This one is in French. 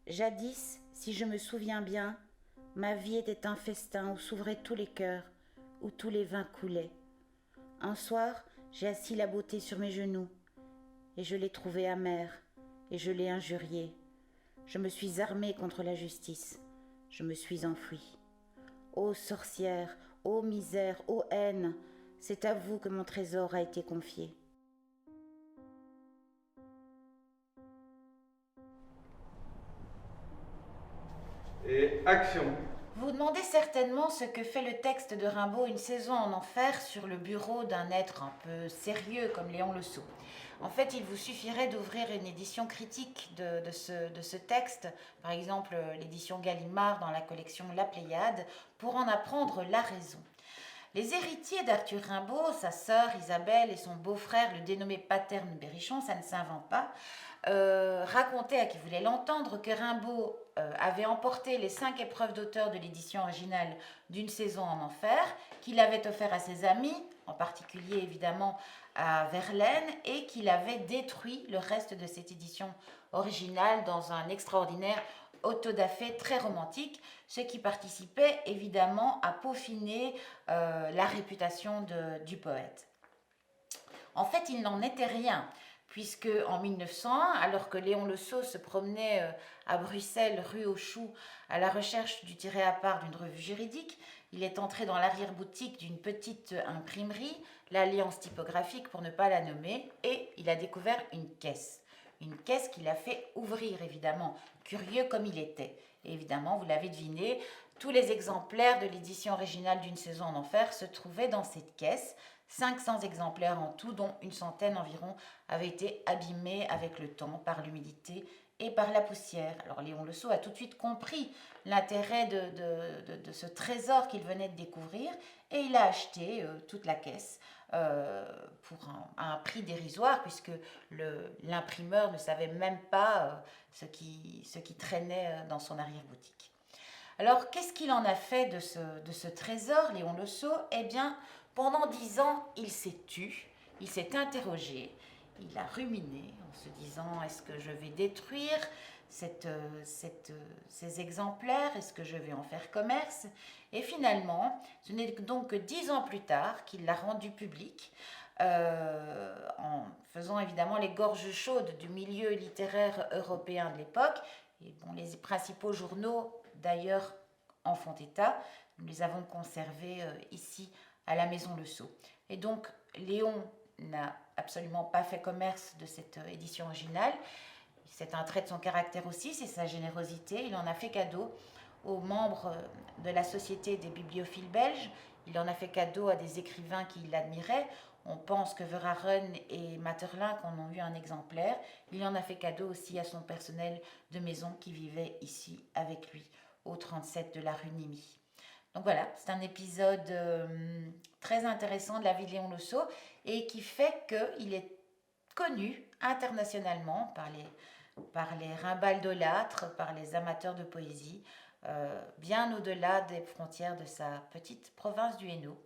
Jadis, si je me souviens bien, ma vie était un festin où s'ouvraient tous les cœurs, où tous les vins coulaient. Un soir, j'ai assis la beauté sur mes genoux, et je l'ai trouvée amère, et je l'ai injuriée. Je me suis armée contre la justice, je me suis enfuie. Ô sorcière, ô misère, ô haine, c'est à vous que mon trésor a été confié. Et action. Vous demandez certainement ce que fait le texte de Rimbaud Une saison en enfer sur le bureau d'un être un peu sérieux comme Léon Le Saux. En fait, il vous suffirait d'ouvrir une édition critique de ce texte, par exemple l'édition Gallimard dans la collection La Pléiade, pour en apprendre la raison. Les héritiers d'Arthur Rimbaud, sa sœur Isabelle et son beau-frère, le dénommé Paterne Berrichon, ça ne s'invente pas, racontaient à qui voulait l'entendre que Rimbaud avait emporté les 5 épreuves d'auteur de l'édition originale d'Une saison en enfer, qu'il avait offert à ses amis, en particulier évidemment à Verlaine, et qu'il avait détruit le reste de cette édition originale dans un extraordinaire autodafé très romantique, ce qui participait évidemment à peaufiner la réputation du poète. En fait, il n'en était rien, puisque en 1901, alors que Léon Le Saux se promenait à Bruxelles, rue aux Choux, à la recherche du tiré à part d'une revue juridique, il est entré dans l'arrière-boutique d'une petite imprimerie, l'Alliance typographique pour ne pas la nommer, et il a découvert une caisse. Une caisse qu'il a fait ouvrir, évidemment, curieux comme il était. Et évidemment, vous l'avez deviné, tous les exemplaires de l'édition originale d'Une saison en enfer se trouvaient dans cette caisse. 500 exemplaires en tout, dont une centaine environ avaient été abîmés avec le temps par l'humidité et par la poussière. Alors Léon Le Saux a tout de suite compris l'intérêt de ce trésor qu'il venait de découvrir et il a acheté toute la caisse pour un prix dérisoire, puisque l'imprimeur ne savait même pas ce qui traînait dans son arrière-boutique. Alors, qu'est-ce qu'il en a fait de ce trésor, Léon Le Saux? Eh bien, pendant 10 ans, il s'est tu, il s'est interrogé, il a ruminé en se disant: est-ce que je vais détruire ces exemplaires? Est-ce que je vais en faire commerce? Et finalement, ce n'est donc que 10 ans plus tard qu'il l'a rendu public, en faisant évidemment les gorges chaudes du milieu littéraire européen de l'époque. Et bon, les principaux journaux, d'ailleurs, en font état. Nous les avons conservés ici à la Maison Le Saux. Et donc, Léon n'a absolument pas fait commerce de cette édition originale. C'est un trait de son caractère aussi, c'est sa générosité. Il en a fait cadeau aux membres de la Société des bibliophiles belges. Il en a fait cadeau à des écrivains qui l'admiraient. On pense que Verhaeren et Maeterlinck en ont eu un exemplaire. Il en a fait cadeau aussi à son personnel de maison qui vivait ici avec lui, au 37 de la rue Nimy. Donc voilà, c'est un épisode très intéressant de la vie de Léon Le Saux et qui fait qu'il est connu internationalement par les rimbaldolâtres, par les amateurs de poésie, bien au-delà des frontières de sa petite province du Hainaut.